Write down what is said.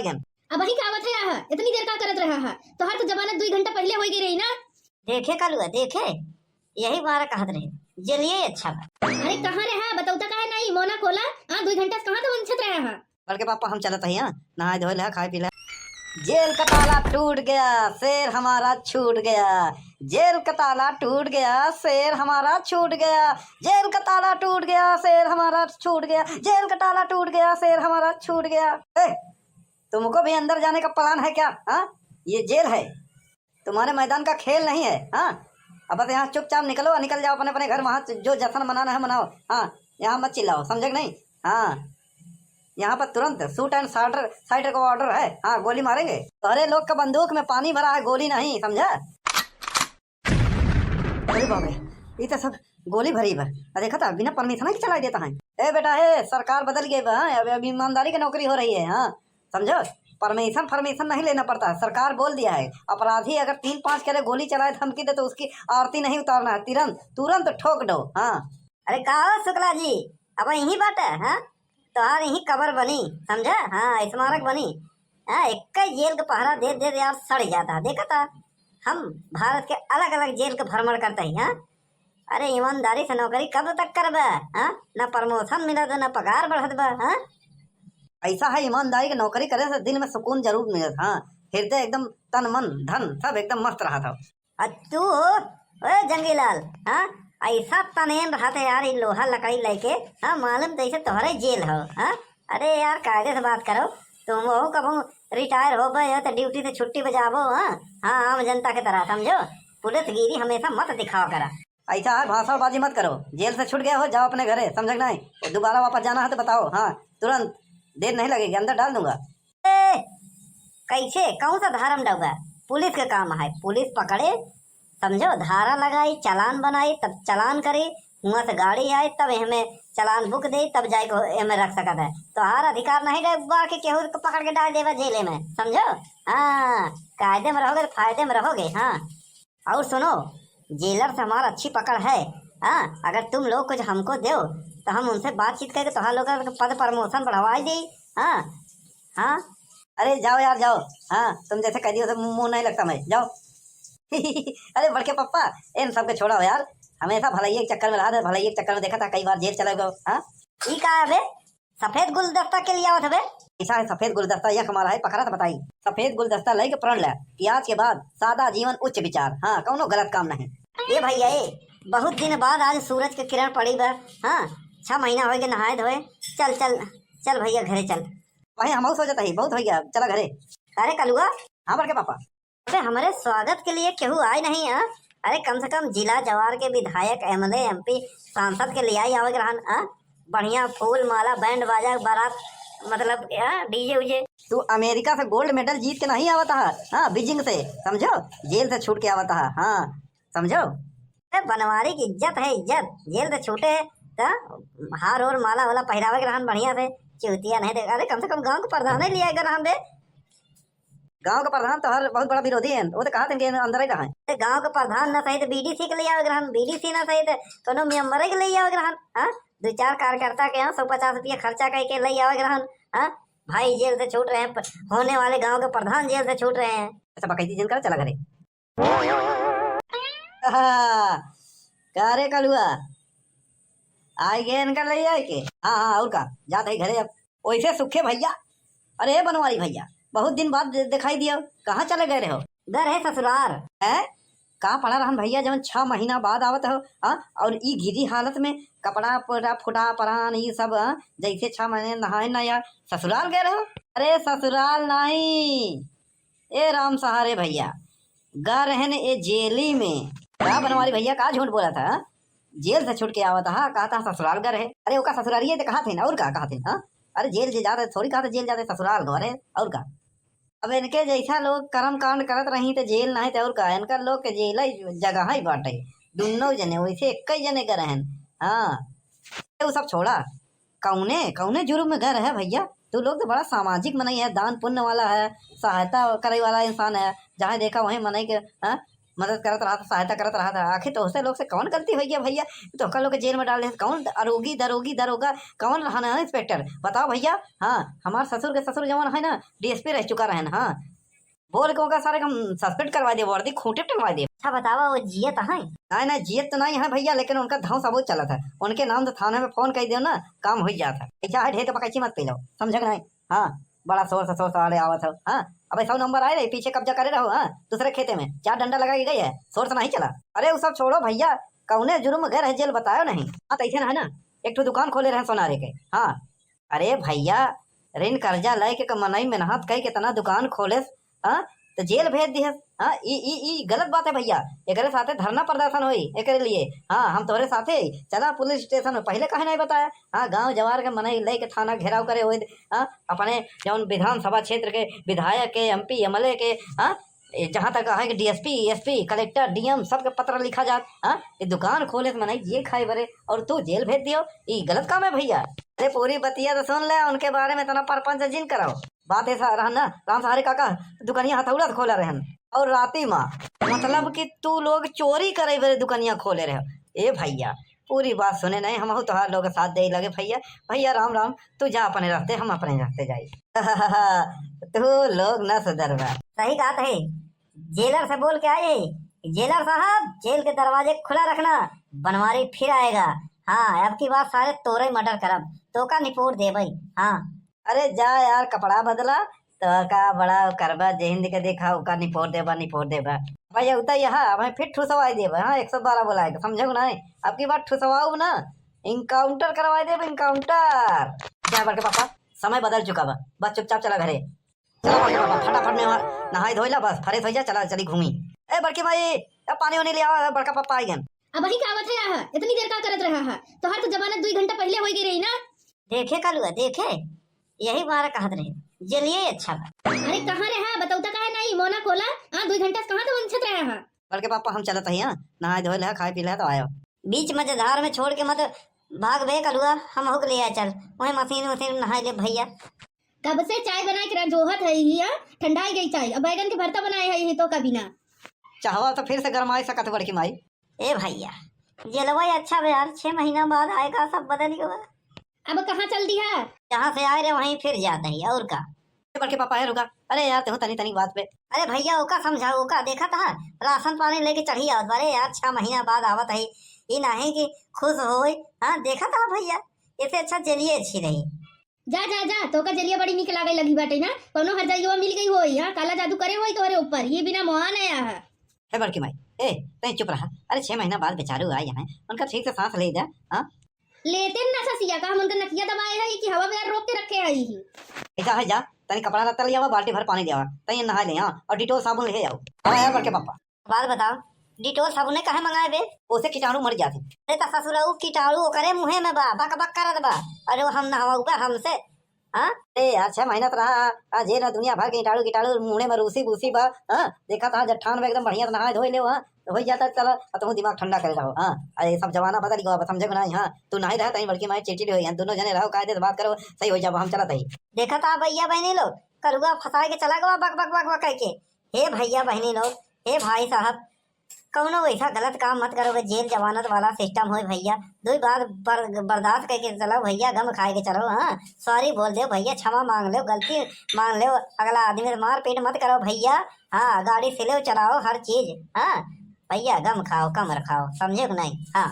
गए। अब वही का आवत है इतनी देर का करत रहा है तो हर तो जमानत 2 घंटा पहले हो गई रही ना। देखे कलुआ देखे, यही बार कहत रहे जलिए अच्छा बा। अरे कहाँ रहा बताऊता का है नहीं मोना खोला 2 घंटा से कहाँ तो वंछत रहा है। बल्कि पापा हम चलत है नहाए धोए ला खाए पी ला। जेल का ताला टूट गया शेर हमारा छूट गया, जेल का ताला टूट गया शेर हमारा छूट गया, जेल का ताला टूट गया शेर हमारा छूट गया, जेल का ताला टूट गया शेर हमारा छूट गया। तुमको भी अंदर जाने का प्लान है क्या? हाँ, ये जेल है, तुम्हारे मैदान का खेल नहीं है। हाँ, अब बस यहाँ चुपचाप निकलो और निकल जाओ अपने अपने घर, वहाँ जो जश्न मनाना है मनाओ। हाँ, यहाँ मत चिल्लाओ, समझे नहीं? हाँ, यहाँ पर तुरंत शूट एंड साइडर का ऑर्डर है। हाँ, गोली मारेंगे। अरे लोग का बंदूक में पानी भरा है, गोली नहीं, समझा? अरे बाबे, ये तो सब गोली भरी भर। देखा था बिना परमिशन की चला देता है। ए बेटा है, सरकार बदल गई है, अब ईमानदारी की नौकरी हो रही है। हाँ, समझो, परमिशन नहीं लेना पड़ता है, सरकार बोल दिया है अपराधी अगर 3-5 करे गोली चलाए धमकी दे तो उसकी आरती नहीं उतारना है, तुरंत ठोक दो। हाँ, अरे कहा शुक्ला जी, अब यही बात है। हाँ, तोहार यही कबर बनी, समझा? हाँ, स्मारक बनी। हाँ, एक जेल का पहरा दे दे यार सड़ जाता। देखा था हम भारत के अलग अलग जेल का भ्रमण करते हैं। हाँ, अरे ईमानदारी से नौकरी कब तक करबा? हाँ, न प्रमोशन मिलत न पगार बढ़त बा। हाँ, ऐसा है ईमानदारी की नौकरी करे से दिल में सुकून जरूर मिलत। हाँ, हृदय एकदम तन मन धन सब एकदम मस्त रहा था। तू हो जंगीलाल? हाँ, ऐसा तनेन रहा था यार, लोहा लकड़ी लेके। हाँ, मालूम जैसे तुम्हारे जेल हो। हाँ, अरे यार कायदे से बात करो, तुम हो कब रिटायर हो गए तो ड्यूटी से छुट्टी बजावो। हाँ हाँ, आम जनता की तरह, समझो? पुलिसगिरी हमेशा मत दिखाओ करा। ऐसा है, भाषणबाजी मत करो। जेल से छूट गए हो, जाओ अपने घरे, समझ नहीं? दोबारा वापस जाना है तो बताओ। हाँ, तुरंत, देर नहीं लगेगी, अंदर डाल दूंगा। कैसे कौन सा धारा में डालूंगा? पुलिस का काम है, पुलिस पकड़े, समझो, धारा लगाई, चालान बनाई, तब चालान करी, वहाँ से गाड़ी आई तब हमें चालान बुक दे, तब जाए को हमें रख सकता है। तो हर अधिकार नहीं है कि केहू को पकड़ के डाल देगा जेले में, समझो? हाँ, कायदे में रहोगे फायदे में रहोगे। हाँ, और सुनो, जेलर से हमारा अच्छी पकड़ है। हाँ, अगर तुम लोग कुछ हमको दो तो हम उनसे बातचीत करके तो लोग पद प्रमोशन बढ़वा दी। हाँ हाँ, अरे जाओ यार जाओ। हाँ, तुम जैसे कह दियो तो मुंह नहीं लगता मैं, जाओ। अरे बड़के पप्पा, इन सबके छोड़ो यार, हमेशा भलाई के चक्कर में रहा था, भलाई के चक्कर में देखा था कई बार जेल चला गया। हाँ, ई का है बे? सफेद गुलदस्ता के लिए आवत है बे? ऐसा है, सफेद गुलदस्ता यह हमारा है, पकड़ा तो बताई। सफेद गुलदस्ता लई के प्रण ले कि आज के बाद सादा जीवन उच्च विचार। हाँ, कौनो गलत काम नहीं। ये भैया बहुत दिन बाद आज सूरज के किरण पड़ी बा। हाँ, 6 महीना हो गए नहाए धोए। चल चल चल भैया घरे चल। भाई हम सोचता ही बहुत हो गया, चला घरे। अरे कलुआ? हाँ बड़के पापा। अरे हमारे स्वागत के लिए केहू आए नहीं? हाँ, अरे कम से कम जिला जवार के विधायक एमएलए एमपी सांसद के लिए आई आवे रहन। हाँ, बढ़िया फूल माला बैंड बाजा बारात, मतलब डीजे उजे। तू अमेरिका से गोल्ड मेडल जीत के नहीं आवता है? हाँ, बीजिंग से, समझो, जेल से छूट के आवता है। हाँ, समझो, बनवारी की इज्जत है, इज्जत। जेल से छूटे तो हार और माला वाला पहरावे के रहन बढ़िया से, चूतिया नहीं दे। अरे कम से कम गांव के प्रधान ही लिया रहन बे। गांव का प्रधान तो हर बहुत बड़ा विरोधी है, वो तो कहा थे अंदर ही रहा। गांव का प्रधान न सही तो बीडीसी के लिए आवे रहन, बीडीसी न सही तो कोनो मेंबर के लिए आवे रहन। हाँ, 2-4 कार्यकर्ता के यहाँ 150 रुपया खर्चा करके ले आवे रहन। हाँ, भाई जेल से छूट रहे हैं, होने वाले गांव के प्रधान जेल से छूट रहे हैं। ऐसा बकैती जिनका चला घरे। करे कलुआ आई गए इनका ले आए के। हाँ हाँ, और का जाते ही घरे अब। वैसे सुखे भैया, अरे बनवारी भैया, बहुत दिन बाद दिखाई दिया, कहाँ चले गए रहे हो? घर है ससुराल है। कहाँ पड़ा रहन भैया जब 6 महीना बाद आवत हो? हाँ, और ई घिरी हालत में कपड़ा फुटा परान ये सब। जैसे 6 महीने नहाए ना यार, ससुराल गए रहो? अरे ससुराल नहीं, ए राम सहारे भैया, घर है न ए जेली में। क्या बनवारी भैया का झूठ बोला था? जेल से छूट के आवा था, कहा था ससुराल घर है। अरे ओका ससुराल कहा थे ना, और का कहा थे? हाँ, अरे जेल जे जाते थोड़ी कहा था जेल जाते, ससुराल घर है, और का। अब इनके जैसा लोग कर्म कांड करत रही तो जेल नहीं थे, और का इनका लोग के जेल जगह ही बाटे, दोनों जने वैसे एक ही जने घर हैं। हाँ, वो सब छोड़ा, कौने जुर्म में घर है भैया? तू लोग तो बड़ा सामाजिक मनई है, दान पुण्य वाला है, सहायता करे वाला इंसान है, जहाँ देखा वहीं मनई के। हाँ, मदद करत रहा था, सहायता करत रहा था। आखिर तो उससे लोग से कौन गलती हुई है भैया? तो लोग के जेल में डाल दे, कौन अरोगी दरोगी दरोगा कौन रहा ना इंस्पेक्टर? बताओ भैया। हाँ, हमारे ससुर के ससुर जवान है ना, डीएसपी रह चुका रहे ना। हाँ, बोल के उनका सारे हम सस्पेंड करवा दे, वर्दी खूंटे टंगवा दे। अच्छा बतावा, वो जियत है? नहीं नहीं, जियत तो नहीं है भैया, लेकिन उनका धाव सबूत चला था। उनके नाम तो थाने में फोन कर दो ना, काम हो जाता। ऐसा है, ढेर के पकैची मत पी लो, समझ नहीं? हाँ, बड़ा शोर से साले आवत हो। हाँ, अब ऐसा नंबर आए रहे, पीछे कब्जा करे रहो। हाँ, दूसरे खेते में 4 डंडा लगा गई है, शोर से नहीं चला। अरे वो सब छोड़ो भैया, कौने जुर्म गए रहे जेल बतायो नहीं? हाँ, तो ऐसे ना है ना, एक तो दुकान खोले रहे सोनारे के। हाँ, अरे भैया, ऋण कर्जा ले के मनई मेहनत कई कितना दुकान खोले, हाँ, तो जेल भेज दिए। हाँ, ई गलत बात है भैया। एकरे साथे धरना प्रदर्शन होई एकरे लिए। हाँ, हम तोरे साथे चला पुलिस स्टेशन में, पहले काहे नहीं बताया? हाँ, गांव जवार के मनई ले के थाना घेराव करे हुए। हाँ, अपने जौन विधानसभा क्षेत्र के विधायक के, एमपी एमएलए के, हाँ, जहाँ तक है कि डीएसपी एसपी कलेक्टर डीएम सबके पत्र लिखा जात। हाँ, ये दुकान खोले तो मनई ये खाए बरे और तू जेल भेज दियो, ये गलत काम है भैया। अरे पूरी बतिया तो सुन ले, उनके बारे में इतना परपंच जिन कराओ। बात ऐसा रहन ना, राम सहारे काका दुकानिया हथौड़ा खोला रहन और राती माँ, मतलब कि तू लोग चोरी करे बरे दुकानिया खोले रहे। ए भैया, पूरी बात सुने नहीं, हम तोहार लोग साथ दे लगे भैया। भैया राम राम, तू जा अपने रास्ते, हम अपने रास्ते जाई। तू लोग न सुधरवा। सही बात है, जेलर से बोल के आए, जेलर साहब जेल के दरवाजे खुला रखना, बनवारी फिर आएगा। हाँ, अब की बात सारे तोरे मर्डर करब, तो का निपोर दे भाई। हाँ, अरे जा यार, कपड़ा बदला तो का बड़ा करबा, जेहिंद के देखा उका निपोर देबा भैया। उता यहाँ हमें फिर ठुसवाई देबा। हाँ, 112 बुलाएगा, समझो नहीं? अब की बार ठुसवाऊ ना, इनकाउंटर करवाई देब, इनकाउंटर। क्या बड़के पापा, समय बदल चुका बा, बस चुपचाप चला घरे। चला बड़के पापा, फटाफट में नहाई धोइला, बस फ्रेश हो जा, चला चली घूमी। ए बड़के भाई, अब पानी वानी ले आओ, बड़का पापा आई गन। अब वही कावत है यहाँ, इतनी देर का करत रहा है? तो हर तो जमानत 2 घंटा पहले हो गई रही ना। देखे कलुआ, देखे यही बार कहत रहे, जलिए अच्छा बा। अरे कहाँ रहा बताऊ तो काहे नहीं मोना खोला? हाँ, 2 घंटा से कहाँ तो वंचित रहा है? बड़के पापा हम चलत है, नहाए धोए ले, खाए पी ले तो आयो। बीच में धार में छोड़ के मत भाग बे कलुआ, हम होक ले आ, चल वही मशीन नहाए ले भैया। कब से चाय बना के जोहत है ही, ठंडाई गई चाय, अब बैगन के भरता बनाए है तो कभी ना चाहवा तो फिर से गरमाई सकत बड़की माई। ए भैया, जलवाई अच्छा बे यार, 6 महीना बाद आएगा, सब बदल गया। अब कहाँ चल दी है? जहाँ से आए रहे वहीं फिर जाते ही, और का? बड़के पापा है रुका। अरे यार, तुम तनी तनी बात पे, अरे भैया ओका समझाओ, ओका देखा था राशन पानी लेके चढ़ी आवत। अरे यार, 6 महीना बाद आवत है, ये नहीं कि खुश हो। हाँ, देखा था भैया, इससे अच्छा जलिए अच्छी रही। जा जा जा, तो का जलिया बड़ी निक लागे लगी बाटे ना, कोनो हर जाइयो मिल गई होई। हां, काला जादू करे होई तोरे ऊपर, ये बिना मोहन है बड़की माई। ए तै चुप रहा। अरे 6 महीना बाद बेचारू आए हैं, उनका ठीक से सांस ले जा। हाँ, लेते ना ससिया का, हम उनका नकिया दबाए है कि हवा में रोक के रखे है ही। ऐसा है, जा तनी कपड़ा लत्ता ले आवा, बाल्टी भर पानी ले आवा, तई नहा ले। हां, और डिटोल साबुन ले आओ। हां यार बड़के पापा, बात बताओ, डिटोल साबुन काहे मंगाए बे? ओसे कीटाणु मर जाते। अरे त ससुराऊ कीटाणु ओकरे मुंहे में बा, बक बक करत बा। अरे हम नहावा बा हमसे। हाँ, ए यार 6 महीना तो रहा जे ना, दुनिया भर के कीटाणु मुंहे में रूसी बूसी बा। हाँ, देखा था जट्ठान में एकदम बढ़िया नहाए धोए ले। हाँ, हो जाता, चलो तुम दिमाग ठंडा करे रहो। हाँ, अरे सब जमाना बदल गया, समझे ना? हाँ, तू नहीं रहा तई बड़की माई चिड़चिड़ी हो, दोनों जने रहो, कायदे से बात करो, सही हो जाओ, हम चला तई। देखा था भैया बहनी लोग करुआ फंसा के चला गया, बक बक बक बक करके। हे भैया बहनी लोग, हे भाई साहब, कौनो वैसा गलत काम मत करो, जेल जमानत वाला सिस्टम हो भैया। 2 बार बर्दाश्त करके चलो भैया, गम खाए के चलो। हाँ, सॉरी बोल दो भैया, क्षमा मांग लो, गलती मांग लो, अगला आदमी मार पीट मत करो भैया। हाँ, गाड़ी सिलो चलाओ, हर चीज। हाँ भैया, गम खाओ, कम रखाओ, समझे कि नहीं? हाँ।